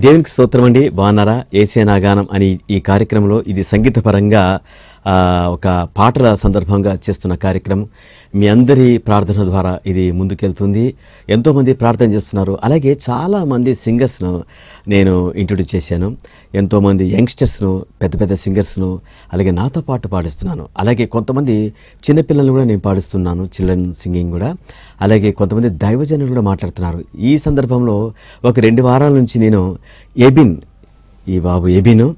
దేవునికి స్తోత్రం అండి. బాగున్నారా? ఏసే నా గానం అని ఈ కార్యక్రమంలో ఇది సంగీతపరంగా ఒక పాటల సందర్భంగా చేస్తున్న కార్యక్రమం. మీ అందరి ప్రార్థన ద్వారా ఇది ముందుకెళ్తుంది. ఎంతోమంది ప్రార్థన చేస్తున్నారు. అలాగే చాలామంది సింగర్స్ను నేను ఇంట్రొడ్యూస్ చేశాను. ఎంతోమంది యంగ్స్టర్స్ను, పెద్ద పెద్ద సింగర్స్ను అలాగే నాతో పాటు పాడిస్తున్నాను. అలాగే కొంతమంది చిన్నపిల్లలను కూడా నేను పాడిస్తున్నాను, చిల్డ్రన్ సింగింగ్ కూడా. అలాగే కొంతమంది దైవజనులు కూడా మాట్లాడుతున్నారు. ఈ సందర్భంలో ఒక 2 వారాల నుంచి నేను ఎబిన్, ఈ బాబు ఎబిను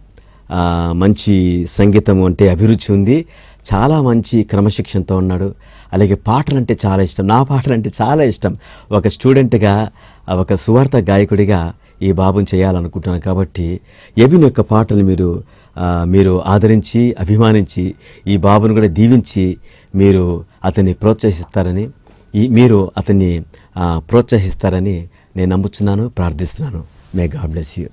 మంచి సంగీతం అంటే అభిరుచి ఉంది, చాలా మంచి క్రమశిక్షణతో ఉన్నాడు. అలాగే పాటలంటే చాలా ఇష్టం, నా పాటలంటే చాలా ఇష్టం. ఒక స్టూడెంట్గా, ఒక సువార్త గాయకుడిగా ఈ బాబుని చేయాలనుకుంటున్నాను. కాబట్టి ఎబిన్ యొక్క పాటలు మీరు ఆదరించి, అభిమానించి, ఈ బాబును కూడా దీవించి మీరు అతన్ని ప్రోత్సహిస్తారని ప్రోత్సహిస్తారని నేను నమ్ముచున్నాను, ప్రార్థిస్తున్నాను. May God bless you.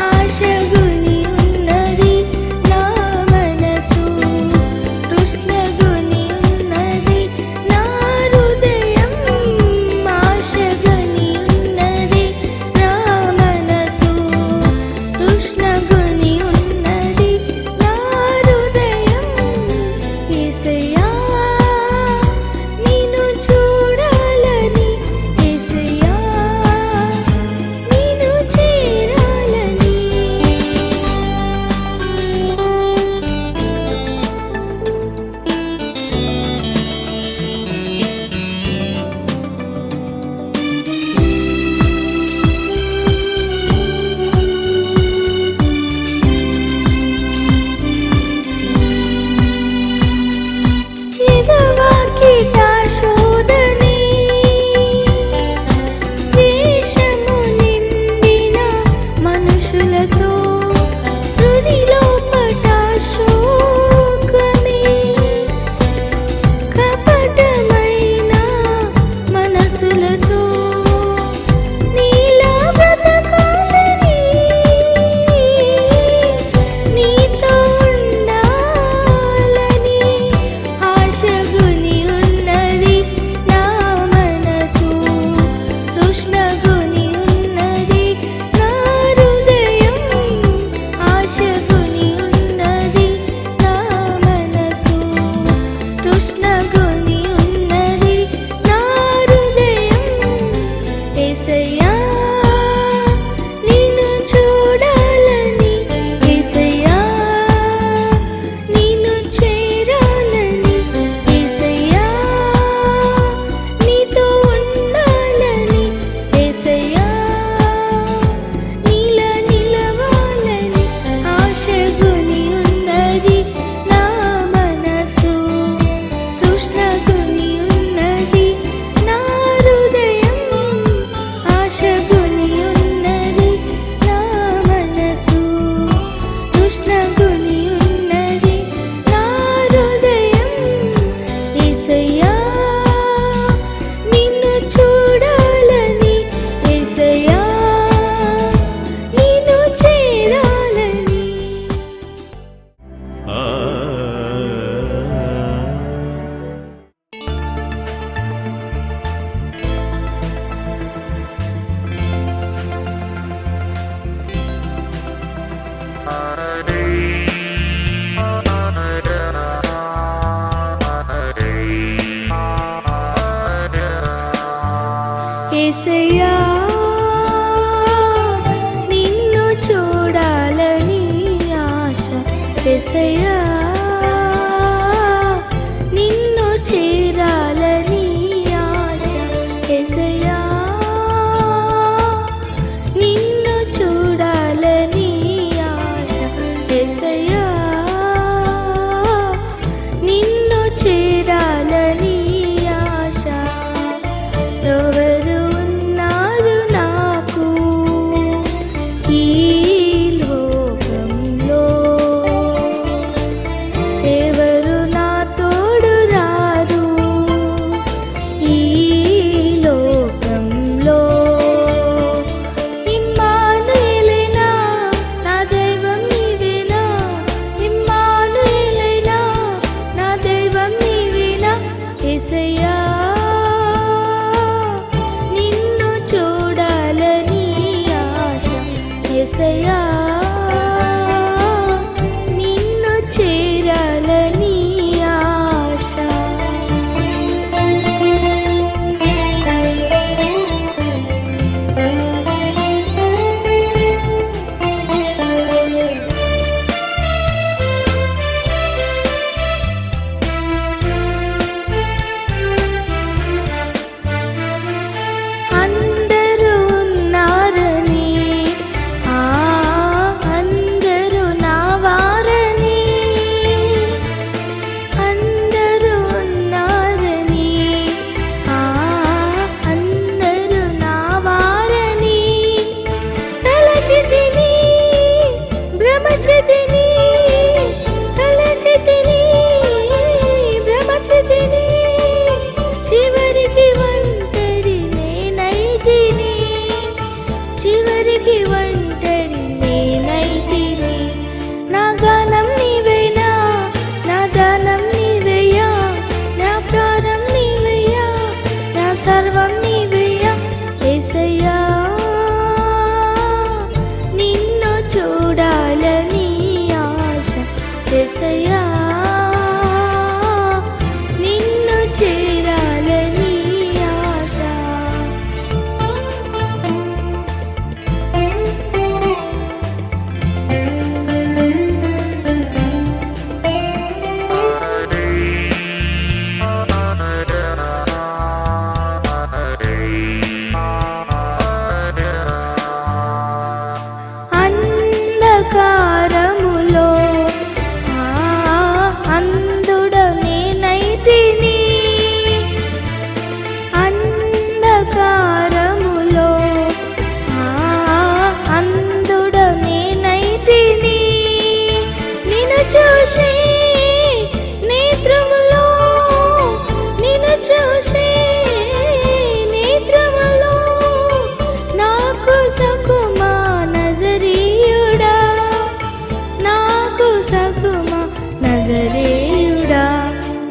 ఆశగుని ఉన్న యేసయ్యా నిన్ను చేరాలని ఆశ యేసయ్యా నిన్ను చూడాలని ఆశ యేసయ్యా నిన్ను చేరాలని ఆశ ఎవరు ఉన్నారు నాకు ఈ లోకంలో ఎవరు నా తోడు రారు ఈ లోకంలో ఇమ్మానుయేలైనా నా దైవం నీవేనా ఇమ్మానుయేలైనా నా దైవం నీవేనా యేసయ్యా నిన్ను చూడాలని ఆశ యేసయ్యా నిన్ను చేరాలని ఆశ అందరూ ఉన్నారని అందరూ నా వారని అందరూ ఉన్నారని అందరూ నా వారని తలచితిని భ్రమచితిని తలచితిని భ్రమచితిని చివరికి ఒంటరి నేనైతిని చివరికి ఒంటరి నేనైతిని నా గానం నీవేనా నా దానం నీవేయా నా ప్రాణం నీవేయా నా సర్వం నీవేయా యేసయ్యా నిన్ను చూడాలని ఆశ యేసయ్యా నిన్ను చేరాలని ఆశ అంధకారములో అంధుడ నేనైతిని అంధకారములో అంధుడ నేనైతిని నిన్ను చూసి నేత్రములో నిన్ను చూసి నేత్రములో నాకు సకుమా నజరీయుడా నాకు సకుమా నజరీయుడా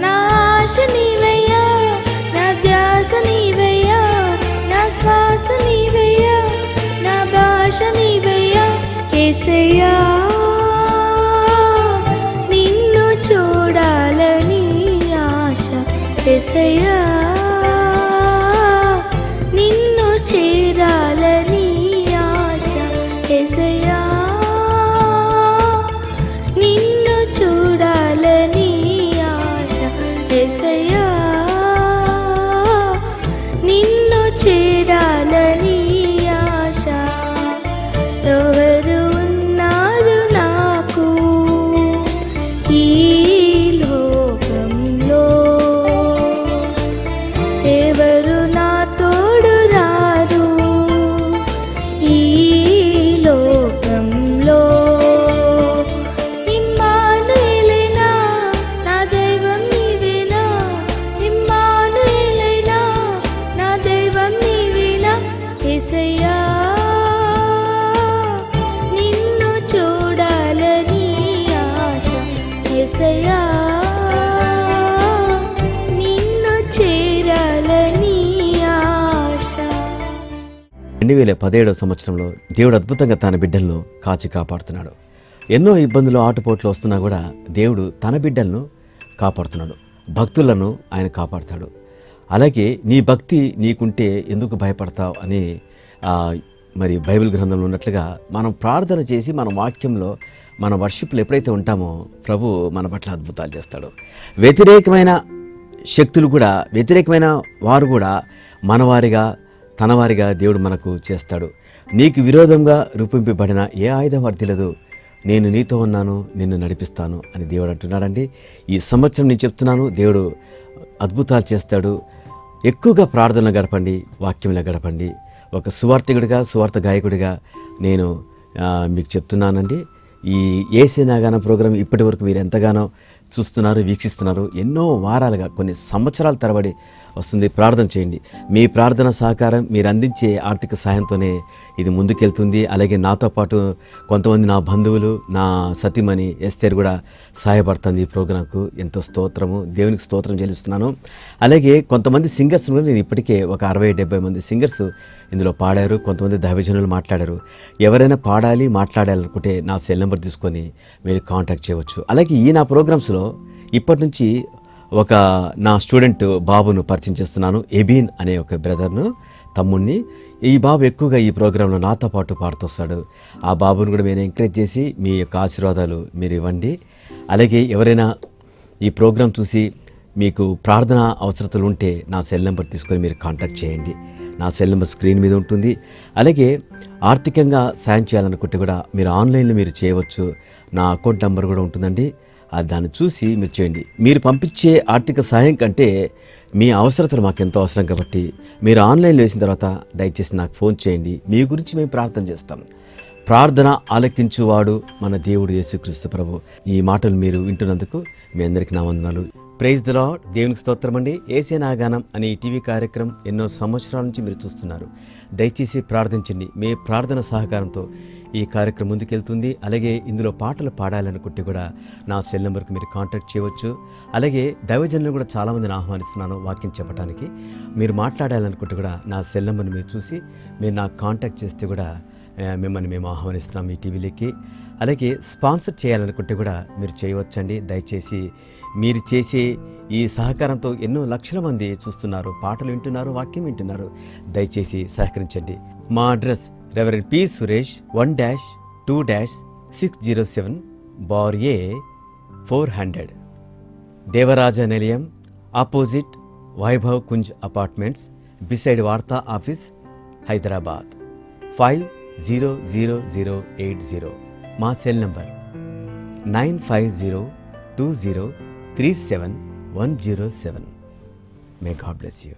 నా ఆశ నీవయ్యా నా ధ్యాస నీవయ్యా నా శ్వాస నీవయ్యా నా భాష నీవయ్యా యేసయ్యా నిన్ను చూడాలని ఆశ యేసయ్యా నిన్ను చేరాలని ఆశ యేసయ్యా నిన్ను చూడాలని ఆశ యేసయ్యా నిన్ను చేరాలని ఆశ ఎవరు ఉన్నారు నాకు ఈ లోకంలో ఎవరు నా తోడు రారు ఈ లోకంలో ఇమ్మానుయేలైనా నా దైవం నీవేనా ఇమ్మానుయేలైనా నా దైవం నీవేనా యేసయ్యా నిన్ను చూడాలని ఆశ యేసయ్యా నిన్ను చేరాలని ఆశ 2017 సంవత్సరంలో దేవుడు అద్భుతంగా తన బిడ్డలను కాచి కాపాడుతున్నాడు. ఎన్నో ఇబ్బందులు ఆటుపోట్లు వస్తున్నా కూడా దేవుడు తన బిడ్డలను కాపాడుతున్నాడు. భక్తులను ఆయన కాపాడుతాడు. అలాగే నీ భక్తి నీకుంటే ఎందుకు భయపడతావు అని మరి బైబిల్ గ్రంథంలో ఉన్నట్లుగా మనం ప్రార్థన చేసి మన వాక్యంలో మన వర్షిప్లో ఎప్పుడైతే ఉంటామో ప్రభు మన పట్ల అద్భుతాలు చేస్తాడు. వ్యతిరేకమైన శక్తులు కూడా, వ్యతిరేకమైన వారు కూడా మనవారిగా తనవారిగా దేవుడు మనకు చేస్తాడు. నీకు విరోధంగా రూపింపబడిన ఏ ఆయుధం వర్ధిల్లదు, నేను నీతో ఉన్నాను, నిన్ను నడిపిస్తాను అని దేవుడు అంటున్నాడండి. ఈ సంవత్సరం నేను చెప్తున్నాను, దేవుడు అద్భుతాలు చేస్తాడు. ఎక్కువగా ప్రార్థనలు గడపండి, వాక్యంలో గడపండి. ఒక సువార్థికుడిగా, సువార్త గాయకుడిగా నేను మీకు చెప్తున్నానండి. ఈ యేసయ్య నా గానం ప్రోగ్రాం ఇప్పటి వరకు మీరు ఎంతగానో చూస్తున్నారు, వీక్షిస్తున్నారు. ఎన్నో వారాలుగా, కొన్ని సంవత్సరాల తరబడి వస్తుంది. ప్రార్థన చేయండి. మీ ప్రార్థన సహకారం, మీరు అందించే ఆర్థిక సహాయంతోనే ఇది ముందుకెళ్తుంది. అలాగే నాతో పాటు కొంతమంది నా బంధువులు, నా సతీమణి ఎస్తేర్ కూడా సహాయపడుతుంది ఈ ప్రోగ్రాంకు. ఎంతో స్తోత్రము, దేవునికి స్తోత్రం చెల్లిస్తున్నాను. అలాగే కొంతమంది సింగర్స్ కూడా నేను ఇప్పటికే ఒక 60-70 మంది సింగర్స్ ఇందులో పాడారు. కొంతమంది దైవజనులు మాట్లాడారు. ఎవరైనా పాడాలి, మాట్లాడాలనుకుంటే నా సెల్ నెంబర్ తీసుకొని మీరు కాంటాక్ట్ చేయవచ్చు. అలాగే ఈ నా ప్రోగ్రామ్స్లో ఇప్పటి నుంచి ఒక నా స్టూడెంట్ బాబును పరిచయం చేస్తున్నాను. ఎబీన్ అనే ఒక బ్రదర్ను, తమ్ముడిని. ఈ బాబు ఎక్కువగా ఈ ప్రోగ్రాంలో నాతో పాటు పాడుతొస్తాడు. ఆ బాబును కూడా నేను ఎంకరేజ్ చేసి మీ యొక్క ఆశీర్వాదాలు మీరు ఇవ్వండి. అలాగే ఎవరైనా ఈ ప్రోగ్రాం చూసి మీకు ప్రార్థన అవసరతలు ఉంటే నా సెల్ నెంబర్ తీసుకొని మీరు కాంటాక్ట్ చేయండి. నా సెల్ నెంబర్ స్క్రీన్ మీద ఉంటుంది. అలాగే ఆర్థికంగా సాయం చేయాలనుకుంటే కూడా మీరు ఆన్లైన్లో మీరు చేయవచ్చు. నా అకౌంట్ నెంబర్ కూడా ఉంటుందండి. దాన్ని చూసి మీరు చేయండి. మీరు పంపించే ఆర్థిక సహాయం కంటే మీ అవసరతలు మాకు ఎంతో అవసరం కాబట్టి మీరు ఆన్లైన్లో వేసిన తర్వాత దయచేసి నాకు ఫోన్ చేయండి. మీ గురించి మేము ప్రార్థన చేస్తాం. ప్రార్థన ఆలకించువాడు మన దేవుడు యేసుక్రీస్తు ప్రభు. ఈ మాటలు మీరు వింటున్నందుకు మీ అందరికీ నా వందనాలు. Praise the Lord. దేవునికి స్తోత్రం అండి. యేసయ్య నా గానం అనే ఈ టీవీ కార్యక్రమం ఎన్నో సంవత్సరాల నుంచి మీరు చూస్తున్నారు. దయచేసి ప్రార్థించండి. మీ ప్రార్థన సహకారంతో ఈ కార్యక్రమం ముందుకెళ్తుంది. అలాగే ఇందులో పాటలు పాడాలనుకుంటే కూడా నా సెల్ నెంబర్కి మీరు కాంటాక్ట్ చేయవచ్చు. అలాగే దైవజనులు కూడా చాలామందిని ఆహ్వానిస్తున్నాను వాక్యం చెప్పడానికి. మీరు మాట్లాడాలనుకుంటే కూడా నా సెల్ నెంబర్ని మీరు చూసి మీరు నాకు కాంటాక్ట్ చేస్తే కూడా మిమ్మల్ని మేము ఆహ్వానిస్తున్నాం ఈ టీవీలోకి. అలాగే స్పాన్సర్ చేయాలనుకుంటే కూడా మీరు చేయవచ్చండి. దయచేసి మీరు చేసే ఈ సహకారంతో ఎన్నో లక్షల మంది చూస్తున్నారు, పాటలు వింటున్నారు, వాక్యం వింటున్నారు. దయచేసి సహకరించండి. మా address reverend P Suresh 1-2-607 bar A 400 Devaraja Nilayam opposite Vaibhav Kunj apartments beside Vaartha office Hyderabad 500080. మా cell number 9502037107. May God bless you.